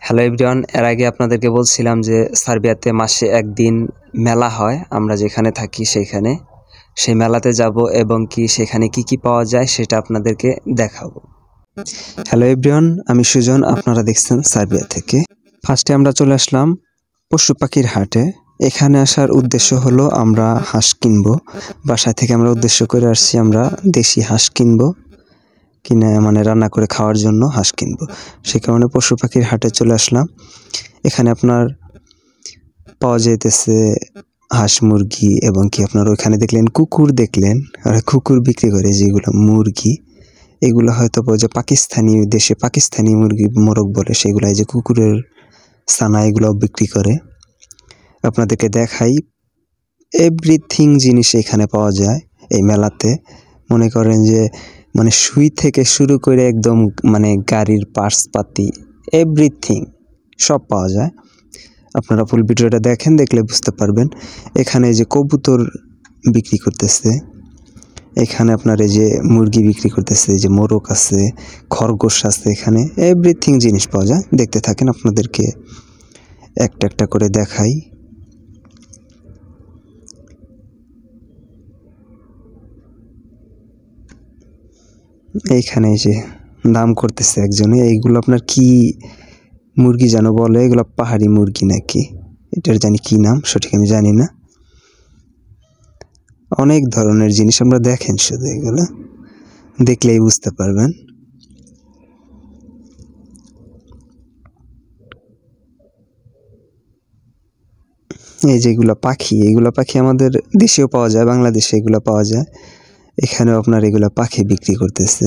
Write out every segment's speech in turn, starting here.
Hello everyone, এর আগে আপনাদেরকে বলছিলাম যে সার্বিয়াতে মাসে একদিন মেলা হয়, আমরা যেখানে থাকি সেইখানে। সেই মেলাতে যাব এবং কি সেখানে কি কি পাওয়া যায় সেটা আপনাদেরকে দেখাবো। হ্যালো এভরিওয়ান, আমি সুজন, আপনারা দেখছেন সার্বিয়া থেকে। ফার্স্টে আমরা চলে আসলাম পশু পাখির হাটে। এখানে আসার উদ্দেশ্য হলো আমরা হাঁস কিনবো। বাসা থেকে আমরা উদ্দেশ্য করে আসছি, আমরা দেশি হাঁস কিনবো, কিনে মানে রান্না করে খাওয়ার জন্য হাঁস কিনবো। সে কারণে পশু পাখির হাটে চলে আসলাম। এখানে আপনার পাওয়া যাইতেছে হাঁস, মুরগি এবং কি আপনার ওইখানে দেখলেন কুকুর, দেখলেন আর কুকুর বিক্রি করে যেগুলো মুরগি, এগুলো হয়তো যে পাকিস্তানি দেশে পাকিস্তানি মুরগি মোরগ বলে, সেগুলো এই যে কুকুরের ছানা এগুলো বিক্রি করে। আপনাদেরকে দেখাই, এভরিথিং জিনিস এখানে পাওয়া যায় এই মেলাতে। মনে করেন যে মানে সুই থেকে শুরু করে একদম মানে গাড়ির পার্টস পাতি এভরিথিং সব পাওয়া যায়। আপনারা ফুল ভিডিওটা দেখেন, দেখলে বুঝতে পারবেন। এখানে এই যে কবুতর বিক্রি করতেছে, এখানে আপনার এই যে মুরগি বিক্রি করতেছে, এই যে মোরগ আছে, খরগোশ আছে, এখানে এভরিথিং জিনিস পাওয়া যায়। দেখতে থাকেন, আপনাদেরকে একটা একটা করে দেখাই। এইখানে এই যে দাম করতেছে একজনে। এইগুলো আপনার কি মুরগি যেন বলে, এগুলো পাহাড়ি মুরগি নাকি, এটার জানি কি নাম সঠিক আমি জানি না। অনেক ধরনের জিনিস আমরা দেখেন, শুধু এগুলো দেখলেই বুঝতে পারবেন। এই যেগুলো পাখি, এগুলো পাখি আমাদের দেশেও পাওয়া যায়, বাংলাদেশে এগুলো পাওয়া যায়। এখানেও আপনার এগুলো পাখি বিক্রি করতেছে।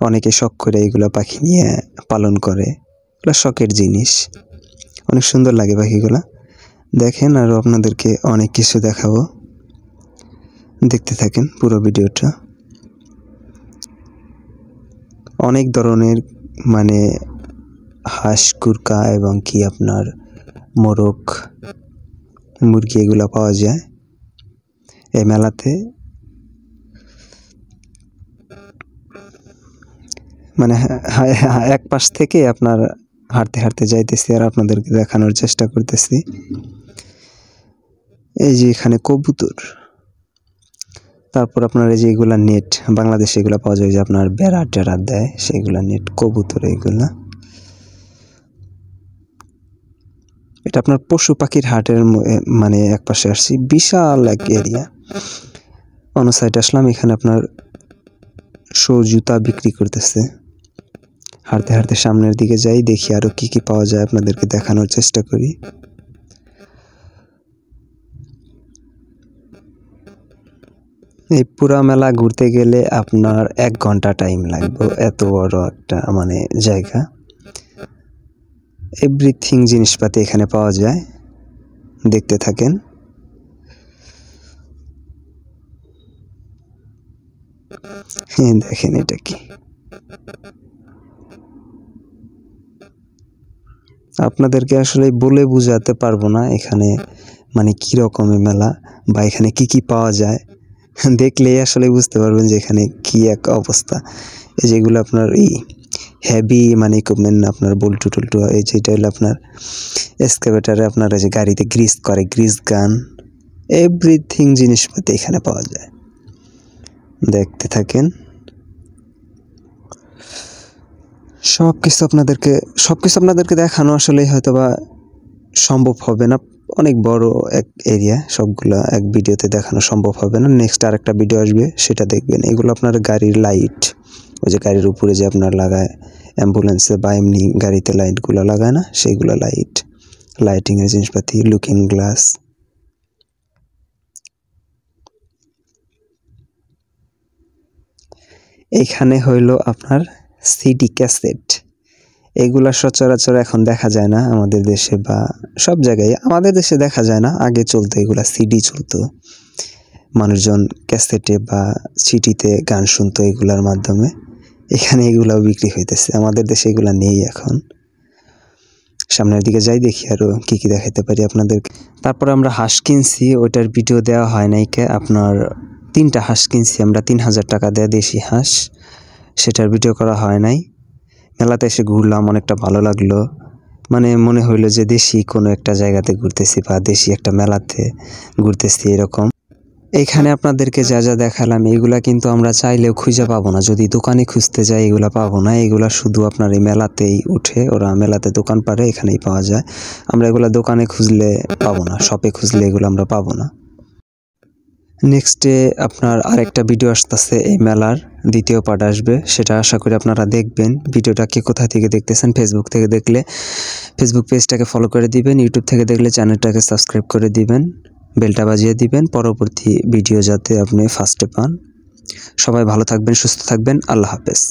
অনেকে শখ করে এগুলো পাখি নিয়ে পালন করে, এগুলো শখের জিনিস। অনেক সুন্দর লাগে পাখিগুলো। দেখেন, আরও আপনাদেরকে অনেক কিছু দেখাবো, দেখতে থাকেন পুরো ভিডিওটা। অনেক ধরনের মানে হাঁস, কুরকা এবং কি আপনার মোরগ, মুরগি এগুলো পাওয়া যায় এই মেলাতে। মানে এক পাশ থেকে আপনার হাঁটতে হাঁটতে যাইতেছি আর আপনাদেরকে দেখানোর চেষ্টা করতেছি। এই যে এখানে কবুতর, তারপর আপনার এই যে এগুলা নেট, বাংলাদেশে এগুলো পাওয়া যায় যে আপনার বেড়া টেড়া দেয়, সেগুলা নেট, কবুতর এগুলা। এটা আপনার পশু পাখির হাটের মানে এক পাশে আসছি, বিশাল এক এরিয়া। অন্য সাইডে আসলাম, এখানে আপনার শো জুতা বিক্রি করতেছে। হাঁটতে হাঁটতে সামনের দিকে যাই, দেখি আরো কি কি পাওয়া যায়, আপনাদেরকে দেখানোর চেষ্টা করি। এই পুরা মেলা ঘুরতে গেলে আপনার 1 ঘন্টা টাইম লাগবে, এত বড় একটা মানে জায়গা। এভরিথিং জিনিসপাতি এখানে পাওয়া যায়, দেখতে থাকেন। হ্যাঁ, দেখেন এটা কি, আপনাদেরকে আসলে বলে বুঝাতে পারবো না এখানে মানে কি রকমের মেলা বা এখানে কি কি পাওয়া যায়। দেখলেই আসলে বুঝতে পারবেন যে এখানে কি এক অবস্থা। এই যেগুলো আপনার এই হেভি মানে ইকুইপমেন্ট, আপনার বল্টু টুলটু, এই যেটা হলো আপনার এক্সকাভেটারে আপনার যে গাড়িতে গ্রিস করে, গ্রিস গান, এভরিথিং জিনিসপাতি এখানে পাওয়া যায়। দেখতে থাকেন, সব কিছু আপনাদেরকে দেখানো আসলে হয়তো বা সম্ভব হবে না। অনেক বড় এক এরিয়া, সবগুলো এক ভিডিওতে দেখানো সম্ভব হবে না। নেক্সট আরেকটা ভিডিও আসবে, সেটা দেখবেন। এগুলো আপনার গাড়ির লাইট, ওই যে গাড়ির উপরে যে আপনার লাগায় অ্যাম্বুলেন্সে বা এমনি গাড়িতে লাইটগুলো লাগায় না, সেইগুলো লাইট, লাইটিংয়ের জিনিসপাতি, লুকিং গ্লাস। এইখানে হইল আপনার সিডি ক্যাসেট। এগুলা সচরাচর এখন দেখা যায় না আমাদের দেশে, বা সব জায়গায় আমাদের দেশে দেখা যায় না। আগে চলতো এগুলা, সিডি চলতো, মানুষজন ক্যাসেটে বা সিডিতে গান শুনতো এগুলার মাধ্যমে। এখানে এগুলাও বিক্রি হইতেছে, আমাদের দেশে এগুলা নেই এখন। সামনের দিকে যাই, দেখি আরো কি কি দেখাতে পারি আপনাদেরকে। তারপর আমরা হাঁস কিনছি, ওইটার ভিডিও দেওয়া হয় নাই কে। আপনার 3টা হাঁস কিনছি আমরা, 3000 টাকা দেয়, দেশি হাঁস, সেটার ভিডিও করা হয় নাই। মেলাতে এসে ঘুরলাম, অনেকটা ভালো লাগলো। মানে মনে হইলো যে দেশি কোনো একটা জায়গাতে ঘুরতেছি বা দেশি একটা মেলাতে ঘুরতেছি এরকম। এখানে আপনাদেরকে যা যা দেখালাম এগুলা কিন্তু আমরা চাইলেও খুঁজে পাবো না, যদি দোকানে খুঁজতে যাই এগুলা পাবো না। এগুলা শুধু আপনার এই মেলাতেই উঠে, ওরা মেলাতে দোকান পারে, এখানেই পাওয়া যায়। আমরা এগুলা দোকানে খুঁজলে পাবো না, শপে খুঁজলে এগুলো আমরা পাবো না। নেক্সটে আপনার আরেকটা ভিডিও আসতেছে, এই মেলার দ্বিতীয় পার্ট আসবে, সেটা আশা করি আপনারা দেখবেন। ভিডিওটাকে কোথা থেকে দেখতেছেন, ফেসবুক থেকে দেখলে ফেসবুক পেজটাকে ফলো করে দিবেন, ইউটিউব থেকে দেখলে চ্যানেলটাকে সাবস্ক্রাইব করে দিবেন, বেলটা বাজিয়ে দিবেন পরবর্তী ভিডিও যাতে আপনি ফার্স্টে পান। সবাই ভালো থাকবেন, সুস্থ থাকবেন, আল্লাহ হাফেজ।